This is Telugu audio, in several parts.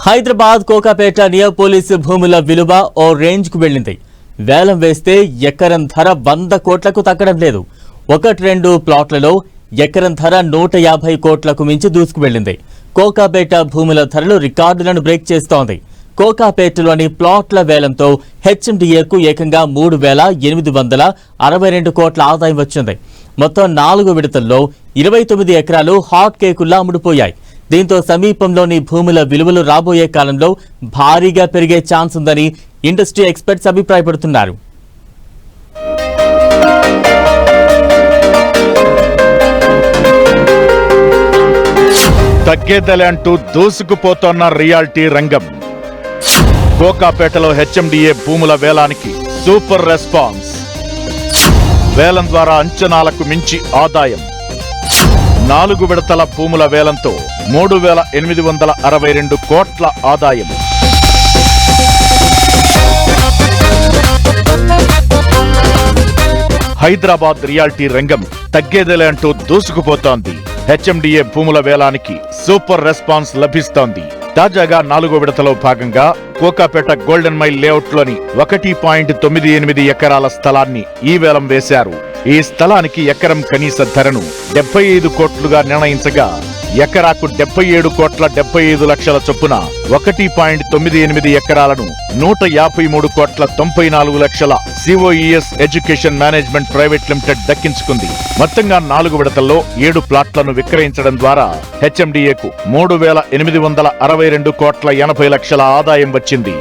హైదరాబాద్ కోకాపేట నియర్ పోలీసు భూముల విలువ ఓ రేంజ్ కు వెళ్లింది. వేలం వేస్తే ఎకరం ధర 100 కోట్లకు తగ్గడం లేదు. 1-2 ప్లాట్లలో ఎకరం ధర 150 కోట్లకు మించి దూసుకు వెళ్లింది. కోకాపేట భూముల ధరలు రికార్డులను బ్రేక్ చేస్తోంది. కోకాపేటలోని ప్లాట్ల వేలంతో హెచ్ఎండిఏకు ఏకంగా 3,862 కోట్ల ఆదాయం వచ్చింది. మొత్తం 4 విడతల్లో 29 ఎకరాలు హాట్ కేకుల్లా అమ్ముడుపోయాయి. దీంతో సమీపంలోని భూముల విలువలు రాబోయే కాలంలో భారీగా పెరిగే ఛాన్స్ ఉందని ఇండస్ట్రీ ఎక్స్పర్ట్స్ అభిప్రాయపడుతున్నారు. తగ్గేదలంటూ దూసుకుపోతున్న రియాలిటీ రంగం. కోకాపేటలో హెచ్ఎండిఏ భూముల వేలానికి సూపర్ రెస్పాన్స్. వేలం ద్వారా అంచనాలకు మించి ఆదాయం. 4 విడతల భూముల వేలంతో 3,862 కోట్ల ఆదాయం. హైదరాబాద్ రియాలిటీ రంగం తగ్గేదేలే అంటూ దూసుకుపోతోంది. హెచ్ఎండిఏ భూముల వేలానికి సూపర్ రెస్పాన్స్ లభిస్తోంది. తాజాగా 4వ విడతలో భాగంగా కోకాపేట గోల్డెన్ మైల్ లేఅవుట్లోని 1.98 ఎకరాల స్థలాన్ని ఈ వేలం వేశారు. ఈ స్థలానికి ఎకరం కనీస ధరను 75 కోట్లుగా నిర్ణయించగా ఎకరాకు 77,75 లక్షల చొప్పున 1.98 ఎకరాలను 153,94 లక్షల COES education management private limited దక్కించుకుంది. మొత్తంగా 4 విడతల్లో 7 ప్లాట్లను విక్రయించడం ద్వారా హెచ్ఎండిఏకు 3,862 కోట్ల 80 లక్షల ఆదాయం వచ్చింది.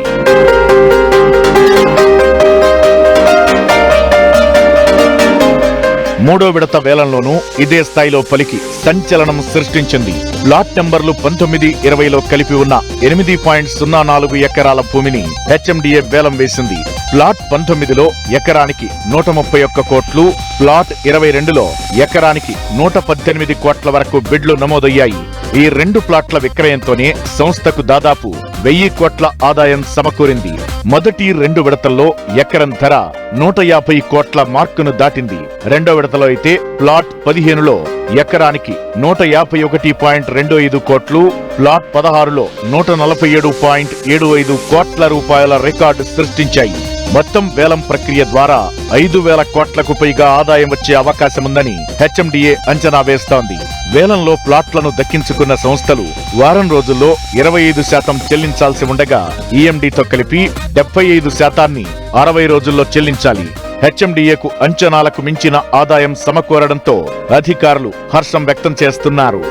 మూడో విడత వేలంలోనూ ఇదే స్థాయిలో పలికి సంచలనం సృష్టించింది. ప్లాట్ నంబర్లు 19, 20లో కలిపి ఉన్న 8.04 ఎకరాల భూమిని హెచ్ఎండిఏ వేలం వేసింది. ప్లాట్ 19లో ఎకరానికి 131 కోట్లు, ప్లాట్ 22లో ఎకరానికి 118 కోట్ల వరకు బిడ్లు నమోదయ్యాయి. ఈ 2 ప్లాట్ల విక్రయంతోనే సంస్థకు దాదాపు 1000 కోట్ల ఆదాయం సమకూరింది. మొదటి 2 విడతల్లో ఎకరం ధర 150 కోట్ల మార్కును దాటింది. రెండో విడతలో అయితే ప్లాట్ 15లో ఎకరానికి 151.25 కోట్లు, ప్లాట్ 16లో 147.75 కోట్ల రూపాయల రికార్డు సృష్టించాయి. మొత్తం వేలం ప్రక్రియ ద్వారా 5,000 కోట్లకు పైగా ఆదాయం వచ్చే అవకాశముందని హెచ్ఎండిఏ అంచనా వేస్తోంది. వేలంలో ప్లాట్లను దక్కించుకున్న సంస్థలు వారం రోజుల్లో 25% చెల్లించాల్సి ఉండగా ఈఎండితో కలిపి 75% 60 రోజుల్లో చెల్లించాలి. హెచ్ఎండిఏకు అంచనాలకు మించిన ఆదాయం సమకూరడంతో అధికారులు హర్షం వ్యక్తం చేస్తున్నారు.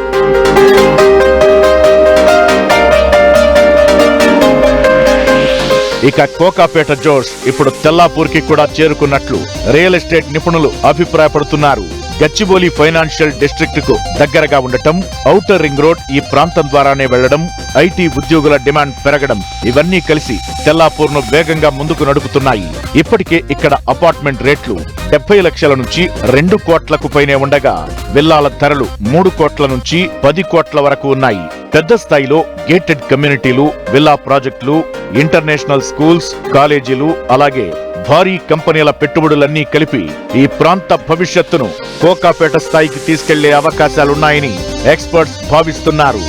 ఇక కోకాపేట జోష్ ఇప్పుడు తెల్లాపూర్కి కూడా చేరుకున్నట్లు రియల్ ఎస్టేట్ నిపుణులు అభిప్రాయపడుతున్నారు. గచ్చిబౌలి ఫైనాన్షియల్ డిస్ట్రిక్ట్ కు దగ్గరగా ఉండటం, ఔటర్ రింగ్ రోడ్ ఈ ప్రాంతం ద్వారానే వెళ్లడం, ఐటీ ఉద్యోగుల డిమాండ్ పెరగడం ఇవన్నీ కలిసి తెల్లాపూర్ ను వేగంగా ముందుకు నడుపుతున్నాయి. ఇప్పటికే ఇక్కడ అపార్ట్మెంట్ రేట్లు 70 లక్షల నుంచి 2 కోట్లకు పైనే ఉండగా విల్లాల ధరలు 3 కోట్ల నుంచి 10 కోట్ల వరకు ఉన్నాయి. పెద్ద స్థాయిలో గేటెడ్ కమ్యూనిటీలు, విల్లా ప్రాజెక్టులు, ఇంటర్నేషనల్ స్కూల్స్, కాలేజీలు, అలాగే భారీ కంపెనీల పెట్టుబడులన్నీ కలిపి ఈ ప్రాంత భవిష్యత్తును కోకాపేట స్థాయికి తీసుకెళ్లే అవకాశాలున్నాయని ఎక్స్పర్ట్స్ భావిస్తున్నారు.